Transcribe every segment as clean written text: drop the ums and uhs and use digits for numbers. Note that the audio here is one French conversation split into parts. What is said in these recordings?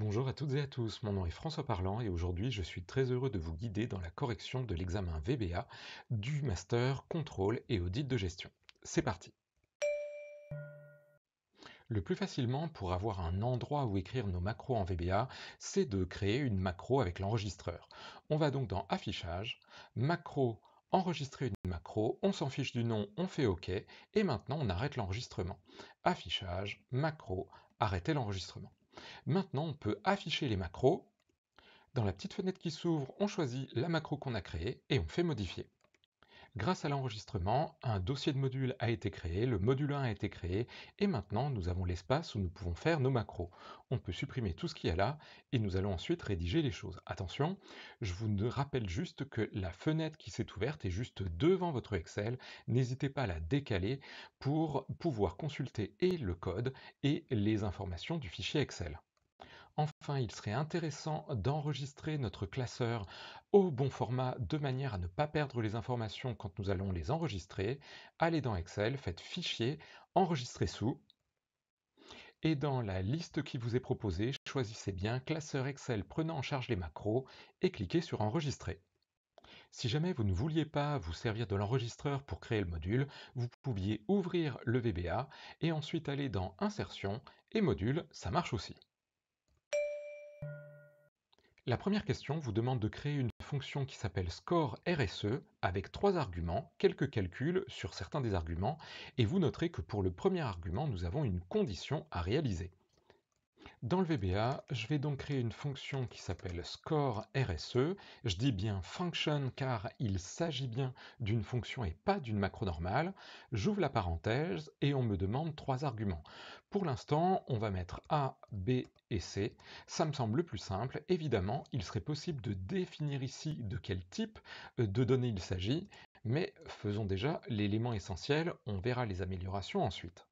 Bonjour à toutes et à tous, mon nom est François Parlant et aujourd'hui je suis très heureux de vous guider dans la correction de l'examen VBA du Master Contrôle et Audit de Gestion. C'est parti. Le plus facilement pour avoir un endroit où écrire nos macros en VBA, c'est de créer une macro avec l'enregistreur. On va donc dans Affichage, Macro, enregistrer une macro, on s'en fiche du nom, on fait OK et maintenant on arrête l'enregistrement. Affichage, Macro, arrêter l'enregistrement. Maintenant, on peut afficher les macros. Dans la petite fenêtre qui s'ouvre, on choisit la macro qu'on a créée et on fait modifier. Grâce à l'enregistrement, un dossier de module a été créé, le module 1 a été créé, et maintenant nous avons l'espace où nous pouvons faire nos macros. On peut supprimer tout ce qu'il y a là, et nous allons ensuite rédiger les choses. Attention, je vous rappelle juste que la fenêtre qui s'est ouverte est juste devant votre Excel. N'hésitez pas à la décaler pour pouvoir consulter et le code et les informations du fichier Excel. Enfin, il serait intéressant d'enregistrer notre classeur au bon format de manière à ne pas perdre les informations quand nous allons les enregistrer. Allez dans Excel, faites Fichier, Enregistrer sous, et dans la liste qui vous est proposée, choisissez bien Classeur Excel prenant en charge les macros et cliquez sur Enregistrer. Si jamais vous ne vouliez pas vous servir de l'enregistreur pour créer le module, vous pouviez ouvrir le VBA et ensuite aller dans Insertion et Module, ça marche aussi. La première question vous demande de créer une fonction qui s'appelle score RSE avec 3 arguments, quelques calculs sur certains des arguments, et vous noterez que pour le premier argument, nous avons une condition à réaliser. Dans le VBA, je vais donc créer une fonction qui s'appelle score RSE. Je dis bien function car il s'agit bien d'une fonction et pas d'une macro normale. J'ouvre la parenthèse et on me demande 3 arguments. Pour l'instant, on va mettre A, B et C. Ça me semble le plus simple. Évidemment, il serait possible de définir ici de quel type de données il s'agit, mais faisons déjà l'élément essentiel, on verra les améliorations ensuite.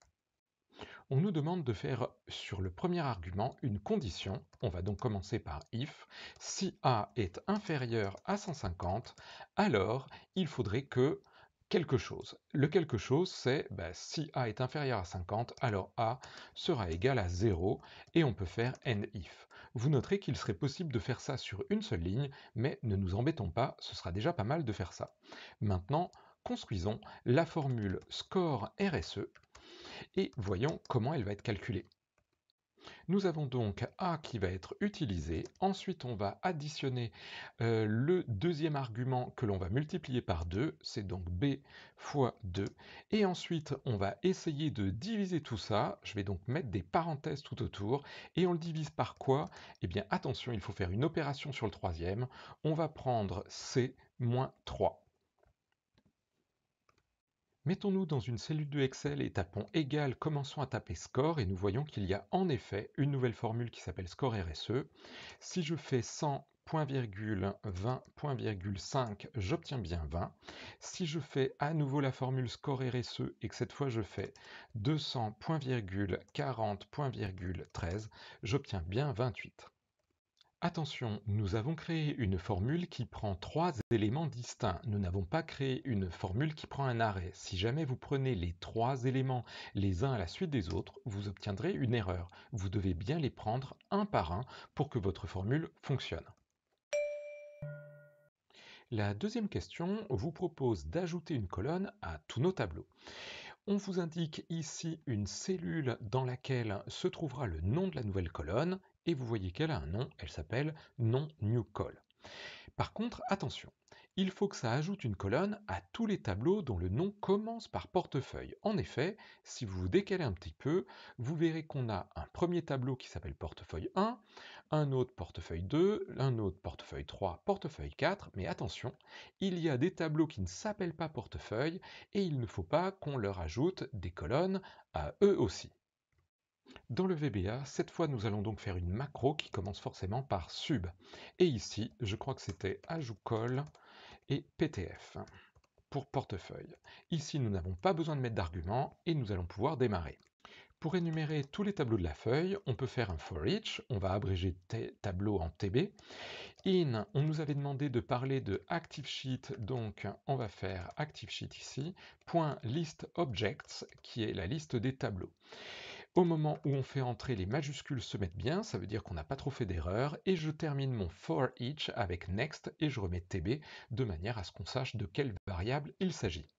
On nous demande de faire sur le premier argument une condition. On va donc commencer par if. Si A est inférieur à 150, alors il faudrait que quelque chose. Le quelque chose, c'est si A est inférieur à 50, alors A sera égal à 0 et on peut faire end if. Vous noterez qu'il serait possible de faire ça sur une seule ligne, mais ne nous embêtons pas, ce sera déjà pas mal de faire ça. Maintenant, construisons la formule score RSE et voyons comment elle va être calculée. Nous avons donc A qui va être utilisé, ensuite on va additionner le deuxième argument que l'on va multiplier par 2, c'est donc B fois 2, et ensuite on va essayer de diviser tout ça, je vais donc mettre des parenthèses tout autour, et on le divise par quoi? Eh bien attention, il faut faire une opération sur le troisième, on va prendre C moins 3. Mettons-nous dans une cellule de Excel et tapons égal, commençons à taper score et nous voyons qu'il y a en effet une nouvelle formule qui s'appelle score RSE. Si je fais 100.20.5, j'obtiens bien 20. Si je fais à nouveau la formule score RSE et que cette fois je fais 200.40.13, j'obtiens bien 28. Attention, nous avons créé une formule qui prend 3 éléments distincts. Nous n'avons pas créé une formule qui prend un arrêt. Si jamais vous prenez les 3 éléments les uns à la suite des autres, vous obtiendrez une erreur. Vous devez bien les prendre un par un pour que votre formule fonctionne. La deuxième question vous propose d'ajouter une colonne à tous nos tableaux. On vous indique ici une cellule dans laquelle se trouvera le nom de la nouvelle colonne et vous voyez qu'elle a un nom, elle s'appelle non new col. Par contre, attention, il faut que ça ajoute une colonne à tous les tableaux dont le nom commence par portefeuille. En effet, si vous vous décalez un petit peu, vous verrez qu'on a un premier tableau qui s'appelle portefeuille 1, un autre portefeuille 2, un autre portefeuille 3, portefeuille 4, mais attention, il y a des tableaux qui ne s'appellent pas portefeuille et il ne faut pas qu'on leur ajoute des colonnes à eux aussi. Dans le VBA, cette fois nous allons donc faire une macro qui commence forcément par sub. Et ici, je crois que c'était ajout col et PTF pour portefeuille. Ici, nous n'avons pas besoin de mettre d'argument et nous allons pouvoir démarrer. Pour énumérer tous les tableaux de la feuille, on peut faire un for each, on va abréger tableau en TB. In, on nous avait demandé de parler de Active Sheet, donc on va faire Active Sheet ici, point list objects, qui est la liste des tableaux. Au moment où on fait entrer, les majuscules se mettent bien, ça veut dire qu'on n'a pas trop fait d'erreur, et je termine mon for each avec next et je remets tb de manière à ce qu'on sache de quelle variable il s'agit.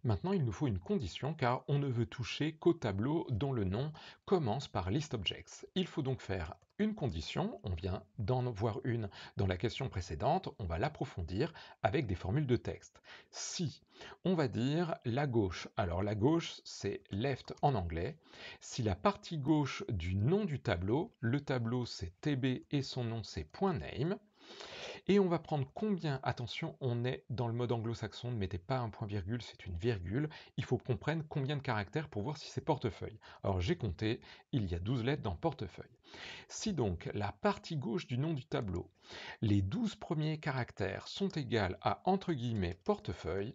Maintenant, il nous faut une condition car on ne veut toucher qu'au tableau dont le nom commence par listObjects. Il faut donc faire une condition, on vient d'en voir une dans la question précédente, on va l'approfondir avec des formules de texte. Si, on va dire la gauche, alors la gauche c'est left en anglais, si la partie gauche du nom du tableau, le tableau c'est tb et son nom c'est .name, et on va prendre combien, attention, on est dans le mode anglo-saxon, ne mettez pas un point-virgule, c'est une virgule, il faut qu'on prenne combien de caractères pour voir si c'est portefeuille. Alors j'ai compté, il y a 12 lettres dans portefeuille. Si donc la partie gauche du nom du tableau, les 12 premiers caractères sont égales à entre guillemets portefeuille,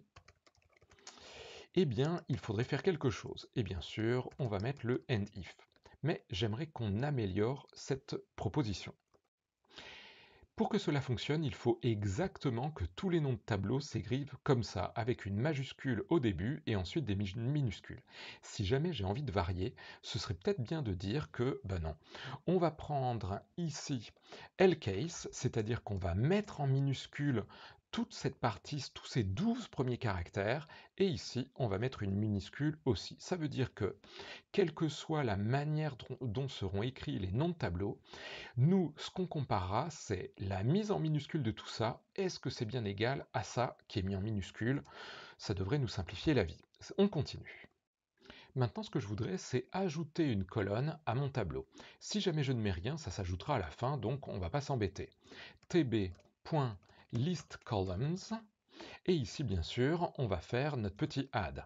eh bien il faudrait faire quelque chose. Et bien sûr, on va mettre le end if. Mais j'aimerais qu'on améliore cette proposition. Pour que cela fonctionne, il faut exactement que tous les noms de tableaux s'écrivent comme ça, avec une majuscule au début et ensuite des minuscules. Si jamais j'ai envie de varier, ce serait peut-être bien de dire que, ben non, on va prendre ici Lcase, c'est-à-dire qu'on va mettre en minuscule toute cette partie, tous ces 12 premiers caractères, et ici, on va mettre une minuscule aussi. Ça veut dire que, quelle que soit la manière dont seront écrits les noms de tableaux, nous, ce qu'on comparera, c'est la mise en minuscule de tout ça. Est-ce que c'est bien égal à ça qui est mis en minuscule? Ça devrait nous simplifier la vie. On continue. Maintenant, ce que je voudrais, c'est ajouter une colonne à mon tableau. Si jamais je ne mets rien, ça s'ajoutera à la fin, donc on ne va pas s'embêter. tb.listColumns, et ici, bien sûr, on va faire notre petit add.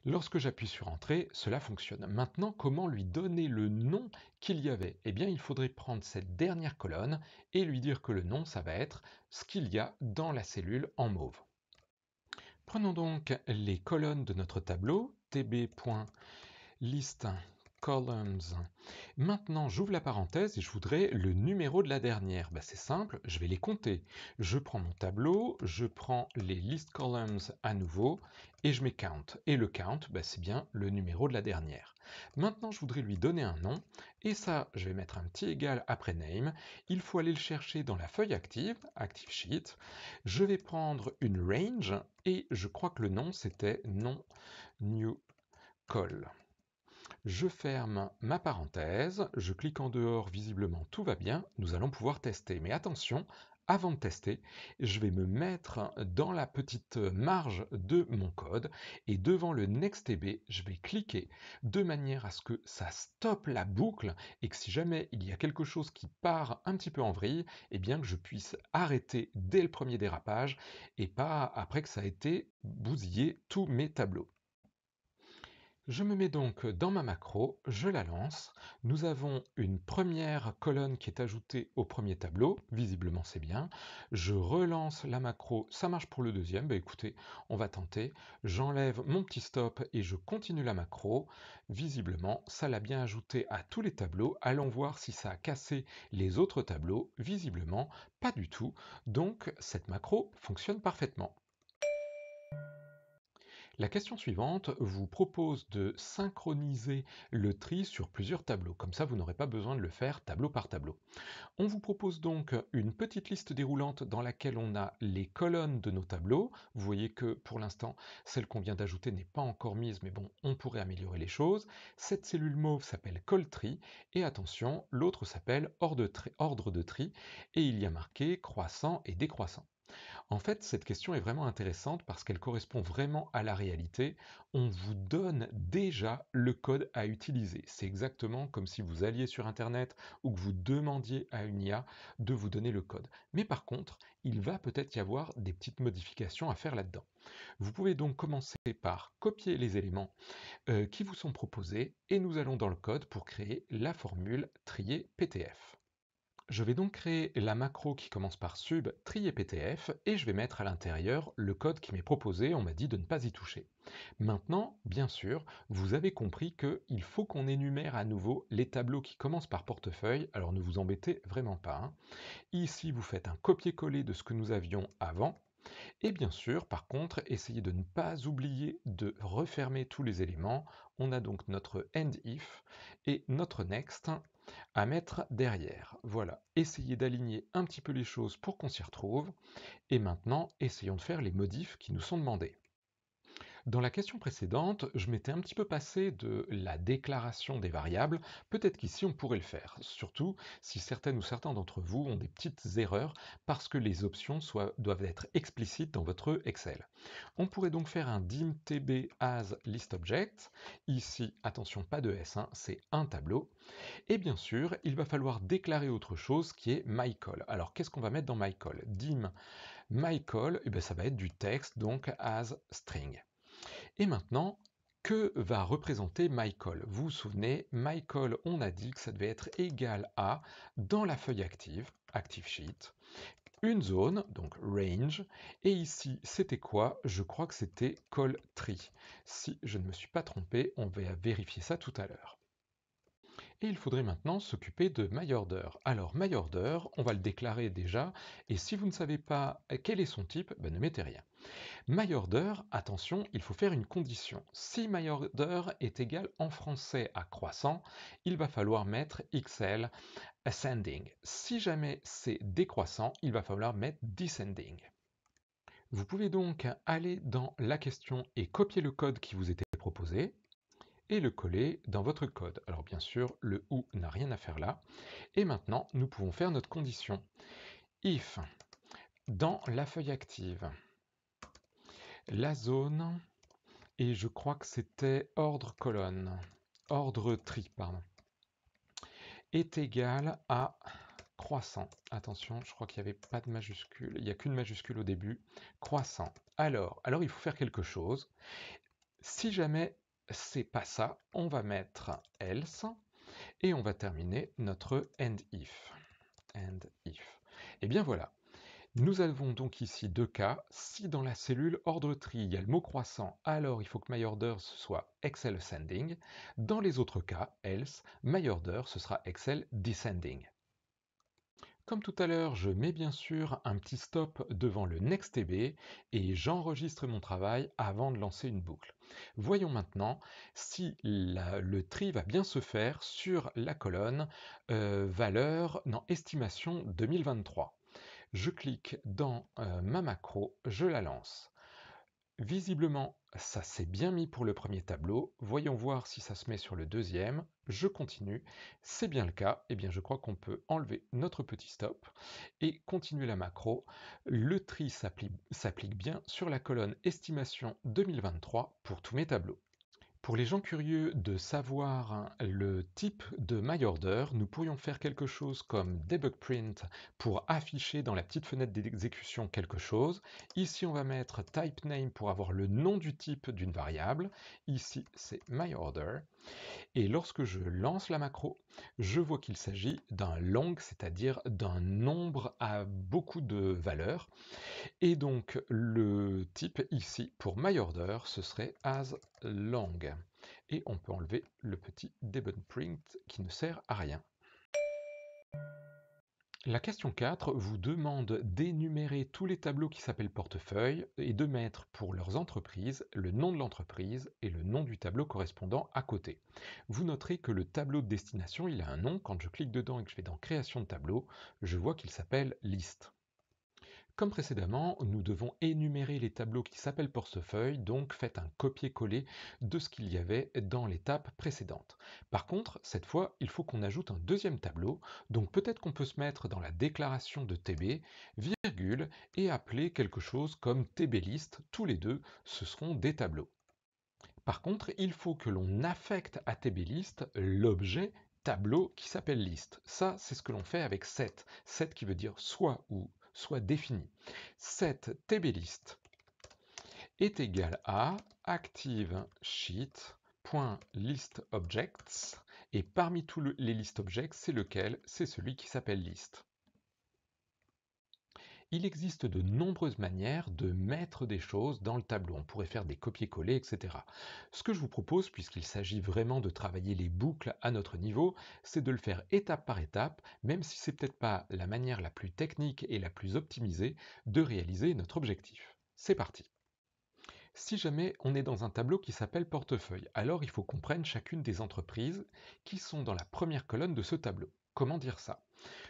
Lorsque j'appuie sur Entrée, cela fonctionne. Maintenant, comment lui donner le nom qu'il y avait? Eh bien, il faudrait prendre cette dernière colonne et lui dire que le nom, ça va être ce qu'il y a dans la cellule en mauve. Prenons donc les colonnes de notre tableau, tb.list columns. Maintenant, j'ouvre la parenthèse et je voudrais le numéro de la dernière. C'est simple, je vais les compter. Je prends mon tableau, je prends les list columns à nouveau et je mets count. Et le count, c'est bien le numéro de la dernière. Maintenant, je voudrais lui donner un nom et ça, je vais mettre un petit égal après name. Il faut aller le chercher dans la feuille active, active sheet. Je vais prendre une range et je crois que le nom c'était non new call. Je ferme ma parenthèse, je clique en dehors, visiblement tout va bien, nous allons pouvoir tester. Mais attention, avant de tester, je vais me mettre dans la petite marge de mon code et devant le NextDB, je vais cliquer de manière à ce que ça stoppe la boucle et que si jamais il y a quelque chose qui part un petit peu en vrille, eh bien que je puisse arrêter dès le premier dérapage et pas après que ça a été bousillé tous mes tableaux. Je me mets donc dans ma macro, je la lance. Nous avons une première colonne qui est ajoutée au premier tableau, visiblement c'est bien. Je relance la macro, ça marche pour le deuxième, écoutez, on va tenter. J'enlève mon petit stop et je continue la macro. Visiblement, ça l'a bien ajouté à tous les tableaux. Allons voir si ça a cassé les autres tableaux. Visiblement, pas du tout. Donc cette macro fonctionne parfaitement. La question suivante vous propose de synchroniser le tri sur plusieurs tableaux, comme ça vous n'aurez pas besoin de le faire tableau par tableau. On vous propose donc une petite liste déroulante dans laquelle on a les colonnes de nos tableaux. Vous voyez que pour l'instant, celle qu'on vient d'ajouter n'est pas encore mise, mais bon, on pourrait améliorer les choses. Cette cellule mauve s'appelle call tree, et attention, l'autre s'appelle ordre de tri, et il y a marqué croissant et décroissant. En fait, cette question est vraiment intéressante parce qu'elle correspond vraiment à la réalité. On vous donne déjà le code à utiliser. C'est exactement comme si vous alliez sur Internet ou que vous demandiez à une IA de vous donner le code. Mais par contre, il va peut-être y avoir des petites modifications à faire là-dedans. Vous pouvez donc commencer par copier les éléments qui vous sont proposés et nous allons dans le code pour créer la formule trier PTF. Je vais donc créer la macro qui commence par sub trier PTF et je vais mettre à l'intérieur le code qui m'est proposé, on m'a dit de ne pas y toucher. Maintenant, bien sûr, vous avez compris qu'il faut qu'on énumère à nouveau les tableaux qui commencent par portefeuille, alors ne vous embêtez vraiment pas. Ici, vous faites un copier-coller de ce que nous avions avant. Et bien sûr, par contre, essayez de ne pas oublier de refermer tous les éléments. On a donc notre end if et notre next à mettre derrière. Voilà, essayez d'aligner un petit peu les choses pour qu'on s'y retrouve. Et maintenant, essayons de faire les modifs qui nous sont demandés. Dans la question précédente, je m'étais un petit peu passé de la déclaration des variables. Peut-être qu'ici on pourrait le faire, surtout si certaines ou certains d'entre vous ont des petites erreurs parce que les options doivent être explicites dans votre Excel. On pourrait donc faire un dim tb as listObject. Ici, attention, pas de S, hein, c'est un tableau. Et bien sûr, il va falloir déclarer autre chose qui est myCall. Alors qu'est-ce qu'on va mettre dans myCall? Dim myCall, eh bien, ça va être du texte, donc as string. Et maintenant, que va représenter myCall? Vous vous souvenez, myCall, on a dit que ça devait être égal à, dans la feuille active, ActiveSheet, une zone, donc range, et ici, c'était quoi? Je crois que c'était call_tree. Si je ne me suis pas trompé, on va vérifier ça tout à l'heure. Et il faudrait maintenant s'occuper de myOrder. Alors myOrder, on va le déclarer déjà, et si vous ne savez pas quel est son type, ben ne mettez rien. MyOrder, attention, il faut faire une condition. Si MyOrder est égal en français à croissant, il va falloir mettre XL ascending. Si jamais c'est décroissant, il va falloir mettre descending. Vous pouvez donc aller dans la question et copier le code qui vous était proposé et le coller dans votre code. Alors bien sûr, le OU n'a rien à faire là. Et maintenant, nous pouvons faire notre condition. If, dans la feuille active, la zone, et je crois que c'était ordre colonne, ordre tri, pardon, est égal à croissant. Attention, je crois qu'il n'y avait pas de majuscule, il n'y a qu'une majuscule au début, croissant. Alors il faut faire quelque chose. Si jamais c'est pas ça, on va mettre else et on va terminer notre end if. End if. Et bien voilà. Nous avons donc ici deux cas. Si dans la cellule ordre tri, il y a le mot croissant, alors il faut que myOrder ce soit Excel ascending. Dans les autres cas, else, myOrder ce sera Excel descending. Comme tout à l'heure, je mets bien sûr un petit stop devant le nextDB et j'enregistre mon travail avant de lancer une boucle. Voyons maintenant si le tri va bien se faire sur la colonne estimation 2023. Je clique dans ma macro, je la lance. Visiblement, ça s'est bien mis pour le premier tableau. Voyons voir si ça se met sur le deuxième. Je continue. C'est bien le cas. Eh bien, je crois qu'on peut enlever notre petit stop et continuer la macro. Le tri s'applique bien sur la colonne estimation 2023 pour tous mes tableaux. Pour les gens curieux de savoir le type de myOrder, nous pourrions faire quelque chose comme debugPrint pour afficher dans la petite fenêtre d'exécution quelque chose. Ici, on va mettre typeName pour avoir le nom du type d'une variable. Ici, c'est myOrder. Et lorsque je lance la macro, je vois qu'il s'agit d'un long, c'est-à-dire d'un nombre à beaucoup de valeurs. Et donc le type ici pour myOrder, ce serait asLong. Et on peut enlever le petit debugPrint qui ne sert à rien. La question 4 vous demande d'énumérer tous les tableaux qui s'appellent portefeuille et de mettre pour leurs entreprises le nom de l'entreprise et le nom du tableau correspondant à côté. Vous noterez que le tableau de destination, il a un nom. Quand je clique dedans et que je vais dans création de tableau, je vois qu'il s'appelle liste. Comme précédemment, nous devons énumérer les tableaux qui s'appellent portefeuille, donc faites un copier-coller de ce qu'il y avait dans l'étape précédente. Par contre, cette fois, il faut qu'on ajoute un deuxième tableau, donc peut-être qu'on peut se mettre dans la déclaration de TB, virgule, et appeler quelque chose comme TBList, tous les deux, ce seront des tableaux. Par contre, il faut que l'on affecte à TBList l'objet tableau qui s'appelle liste. Ça, c'est ce que l'on fait avec set. Set qui veut dire soit ou soit défini. Set tblist est égal à ActiveSheet.listObjects et parmi tous les listObjects, c'est lequel? C'est celui qui s'appelle list. Il existe de nombreuses manières de mettre des choses dans le tableau. On pourrait faire des copier-coller, etc. Ce que je vous propose, puisqu'il s'agit vraiment de travailler les boucles à notre niveau, c'est de le faire étape par étape, même si c'est peut-être pas la manière la plus technique et la plus optimisée de réaliser notre objectif. C'est parti. Si jamais on est dans un tableau qui s'appelle portefeuille, alors il faut qu'on prenne chacune des entreprises qui sont dans la première colonne de ce tableau. Comment dire ça?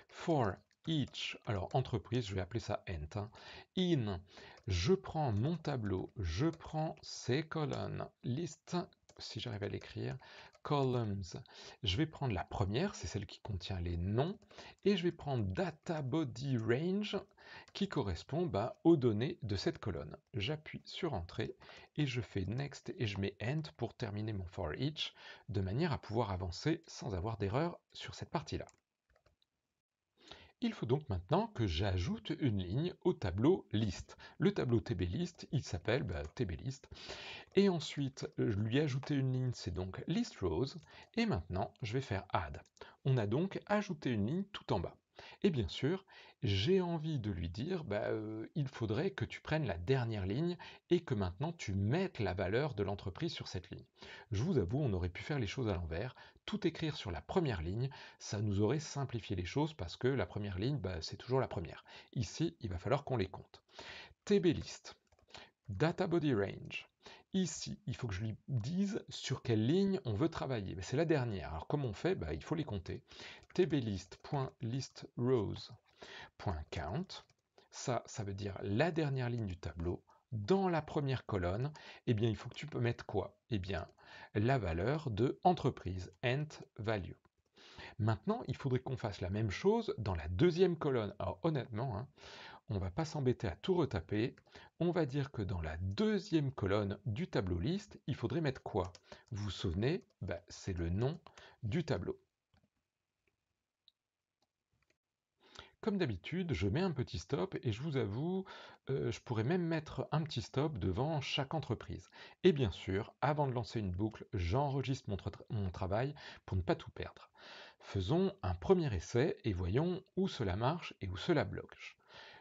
For each, alors entreprise, je vais appeler ça ent, hein. In, je prends mon tableau, je prends ces colonnes, list, si j'arrive à l'écrire, columns, je vais prendre la première, c'est celle qui contient les noms, et je vais prendre data body range, qui correspond aux données de cette colonne. J'appuie sur Entrée, et je fais Next, et je mets End pour terminer mon for each, de manière à pouvoir avancer sans avoir d'erreur sur cette partie-là. Il faut donc maintenant que j'ajoute une ligne au tableau list. Le tableau TB-list, il s'appelle TB-list. Et ensuite, lui ajouter une ligne, c'est donc list rows. Et maintenant, je vais faire add. On a donc ajouté une ligne tout en bas. Et bien sûr, j'ai envie de lui dire, il faudrait que tu prennes la dernière ligne et que maintenant tu mettes la valeur de l'entreprise sur cette ligne. Je vous avoue, on aurait pu faire les choses à l'envers, tout écrire sur la première ligne, ça nous aurait simplifié les choses parce que la première ligne, c'est toujours la première. Ici, il va falloir qu'on les compte. TB-list, data body range. Ici, il faut que je lui dise sur quelle ligne on veut travailler. C'est la dernière. Alors comment on fait? Il faut les compter. tblist.listrows.count. Ça veut dire la dernière ligne du tableau. Dans la première colonne, il faut que tu peux mettre quoi? La valeur de entreprise, ent value. Maintenant, il faudrait qu'on fasse la même chose dans la deuxième colonne. Alors honnêtement, on ne va pas s'embêter à tout retaper. On va dire que dans la deuxième colonne du tableau liste, il faudrait mettre quoi? Vous vous souvenez? C'est le nom du tableau. Comme d'habitude, je mets un petit stop et je vous avoue, je pourrais même mettre un petit stop devant chaque entreprise. Et bien sûr, avant de lancer une boucle, j'enregistre mon travail pour ne pas tout perdre. Faisons un premier essai et voyons où cela marche et où cela bloque.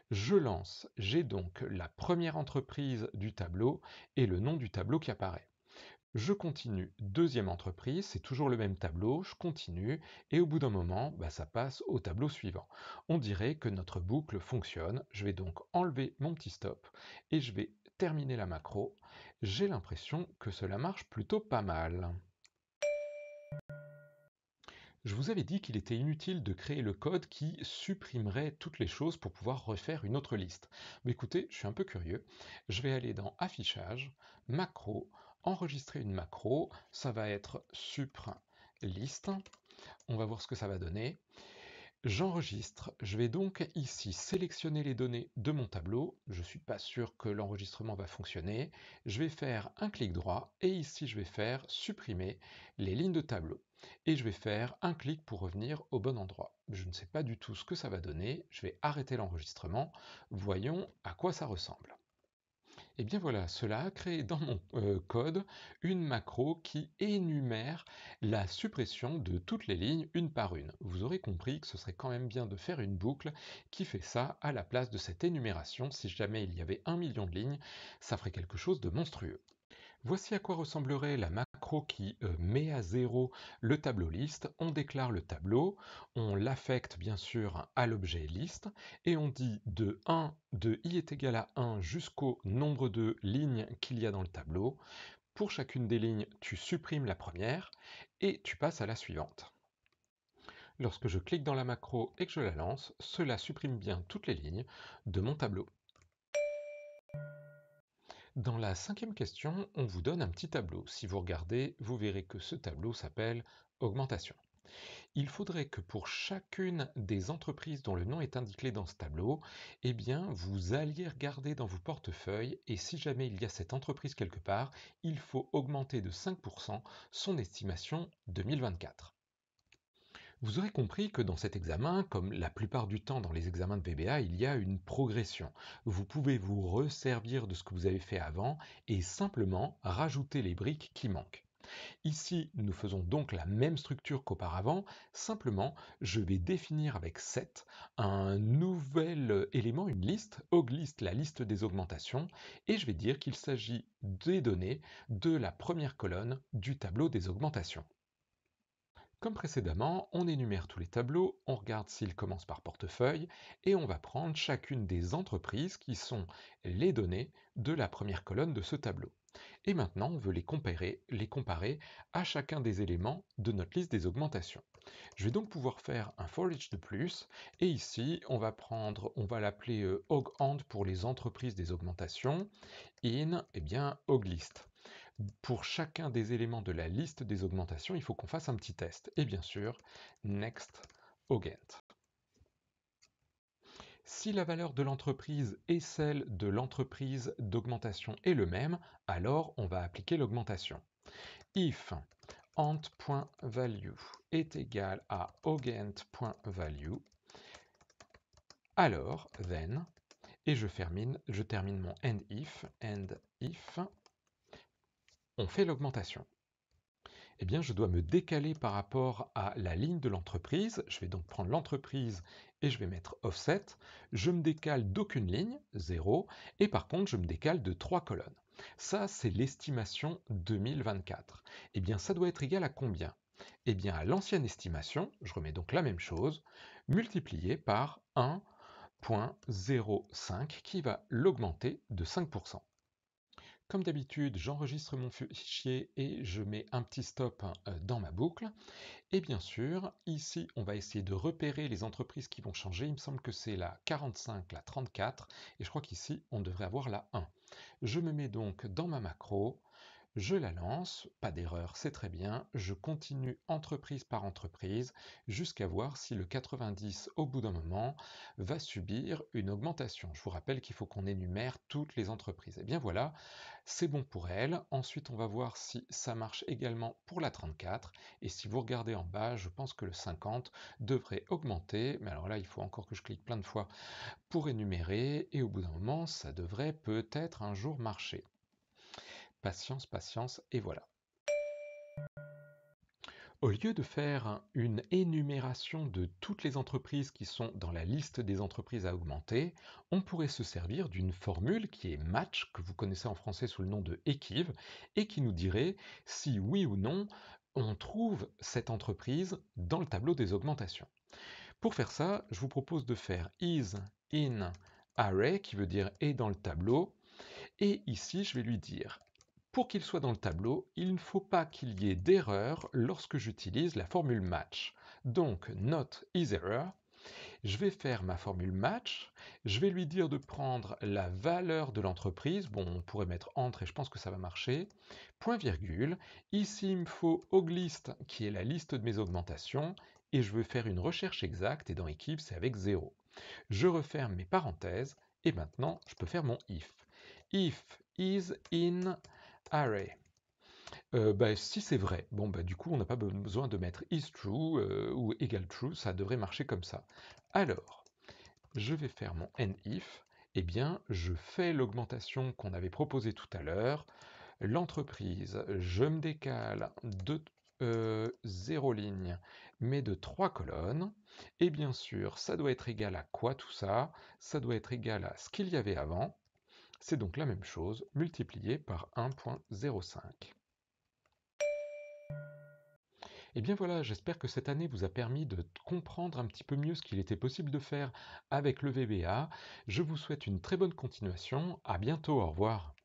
Je lance, j'ai donc la première entreprise du tableau et le nom du tableau qui apparaît. Je continue, deuxième entreprise, c'est toujours le même tableau, je continue, et au bout d'un moment, ça passe au tableau suivant. On dirait que notre boucle fonctionne, je vais donc enlever mon petit stop, et je vais terminer la macro. J'ai l'impression que cela marche plutôt pas mal. Je vous avais dit qu'il était inutile de créer le code qui supprimerait toutes les choses pour pouvoir refaire une autre liste. Mais écoutez, je suis un peu curieux. Je vais aller dans Affichage, Macro, enregistrer une macro. Ça va être supr liste. On va voir ce que ça va donner. J'enregistre. Je vais donc ici sélectionner les données de mon tableau. Je ne suis pas sûr que l'enregistrement va fonctionner. Je vais faire un clic droit et ici je vais faire supprimer les lignes de tableau. Et je vais faire un clic pour revenir au bon endroit. Je ne sais pas du tout ce que ça va donner. Je vais arrêter l'enregistrement. Voyons à quoi ça ressemble. Et bien voilà, cela a créé dans mon code une macro qui énumère la suppression de toutes les lignes une par une. Vous aurez compris que ce serait quand même bien de faire une boucle qui fait ça à la place de cette énumération. Si jamais il y avait 1 million de lignes, ça ferait quelque chose de monstrueux. Voici à quoi ressemblerait la macro qui met à zéro le tableau liste. On déclare le tableau, on l'affecte bien sûr à l'objet liste, et on dit de i est égal à 1 jusqu'au nombre de lignes qu'il y a dans le tableau. Pour chacune des lignes, tu supprimes la première, et tu passes à la suivante. Lorsque je clique dans la macro et que je la lance, cela supprime bien toutes les lignes de mon tableau. Dans la cinquième question, on vous donne un petit tableau. Si vous regardez, vous verrez que ce tableau s'appelle augmentation. Il faudrait que pour chacune des entreprises dont le nom est indiqué dans ce tableau, vous alliez regarder dans vos portefeuilles et si jamais il y a cette entreprise quelque part, il faut augmenter de 5% son estimation 2024. Vous aurez compris que dans cet examen, comme la plupart du temps dans les examens de VBA, il y a une progression. Vous pouvez vous resservir de ce que vous avez fait avant et simplement rajouter les briques qui manquent. Ici, nous faisons donc la même structure qu'auparavant, simplement je vais définir avec set un nouvel élément, une liste, augList, la liste des augmentations, et je vais dire qu'il s'agit des données de la première colonne du tableau des augmentations. Comme précédemment, on énumère tous les tableaux, on regarde s'ils commencent par portefeuille, et on va prendre chacune des entreprises qui sont les données de la première colonne de ce tableau. Et maintenant, on veut les comparer à chacun des éléments de notre liste des augmentations. Je vais donc pouvoir faire un for each de plus, et ici, on va l'appeler augAnd pour les entreprises des augmentations, in, augList. Pour chacun des éléments de la liste des augmentations, il faut qu'on fasse un petit test. Et bien sûr, next augent. Si la valeur de l'entreprise et celle de l'entreprise d'augmentation est le même, alors on va appliquer l'augmentation. If ant.value est égal à augent.value, alors then, et je termine mon end if, on fait l'augmentation. Eh bien, je dois me décaler par rapport à la ligne de l'entreprise. Je vais donc prendre l'entreprise et je vais mettre offset. Je me décale d'aucune ligne, 0, et par contre, je me décale de 3 colonnes. Ça, c'est l'estimation 2024. Eh bien, ça doit être égal à combien? Eh bien, à l'ancienne estimation, je remets donc la même chose, multiplié par 1,05 qui va l'augmenter de 5%. Comme d'habitude, j'enregistre mon fichier et je mets un petit stop dans ma boucle. Et bien sûr, ici, on va essayer de repérer les entreprises qui vont changer. Il me semble que c'est la 45, la 34, et je crois qu'ici, on devrait avoir la 1. Je me mets donc dans ma macro, je la lance, pas d'erreur, c'est très bien, je continue entreprise par entreprise jusqu'à voir si le 90 au bout d'un moment va subir une augmentation. Je vous rappelle qu'il faut qu'on énumère toutes les entreprises. Et bien voilà, c'est bon pour elle. Ensuite, on va voir si ça marche également pour la 34. Et si vous regardez en bas, je pense que le 50 devrait augmenter. Mais alors là, il faut encore que je clique plein de fois pour énumérer. Et au bout d'un moment, ça devrait peut-être un jour marcher. Patience, patience, et voilà. Au lieu de faire une énumération de toutes les entreprises qui sont dans la liste des entreprises à augmenter, on pourrait se servir d'une formule qui est match, que vous connaissez en français sous le nom de équive, et qui nous dirait si oui ou non on trouve cette entreprise dans le tableau des augmentations. Pour faire ça, je vous propose de faire is in array, qui veut dire est dans le tableau, et ici je vais lui dire pour qu'il soit dans le tableau, il ne faut pas qu'il y ait d'erreur lorsque j'utilise la formule match. Donc, not isError, je vais faire ma formule match, je vais lui dire de prendre la valeur de l'entreprise, bon, on pourrait mettre entre et je pense que ça va marcher, point virgule, ici il me faut augList qui est la liste de mes augmentations, et je veux faire une recherche exacte, et dans équipe c'est avec 0. Je referme mes parenthèses, et maintenant je peux faire mon if. If is in array. Si c'est vrai, bon du coup on n'a pas besoin de mettre is true ou égal true, ça devrait marcher comme ça. Alors, je vais faire mon if, et bien je fais l'augmentation qu'on avait proposée tout à l'heure. L'entreprise, je me décale de 0 ligne, mais de 3 colonnes. Et bien sûr, ça doit être égal à quoi tout ça? Ça doit être égal à ce qu'il y avait avant. C'est donc la même chose, multiplié par 1,05. Et bien voilà, j'espère que cette année vous a permis de comprendre un petit peu mieux ce qu'il était possible de faire avec le VBA. Je vous souhaite une très bonne continuation. À bientôt, au revoir.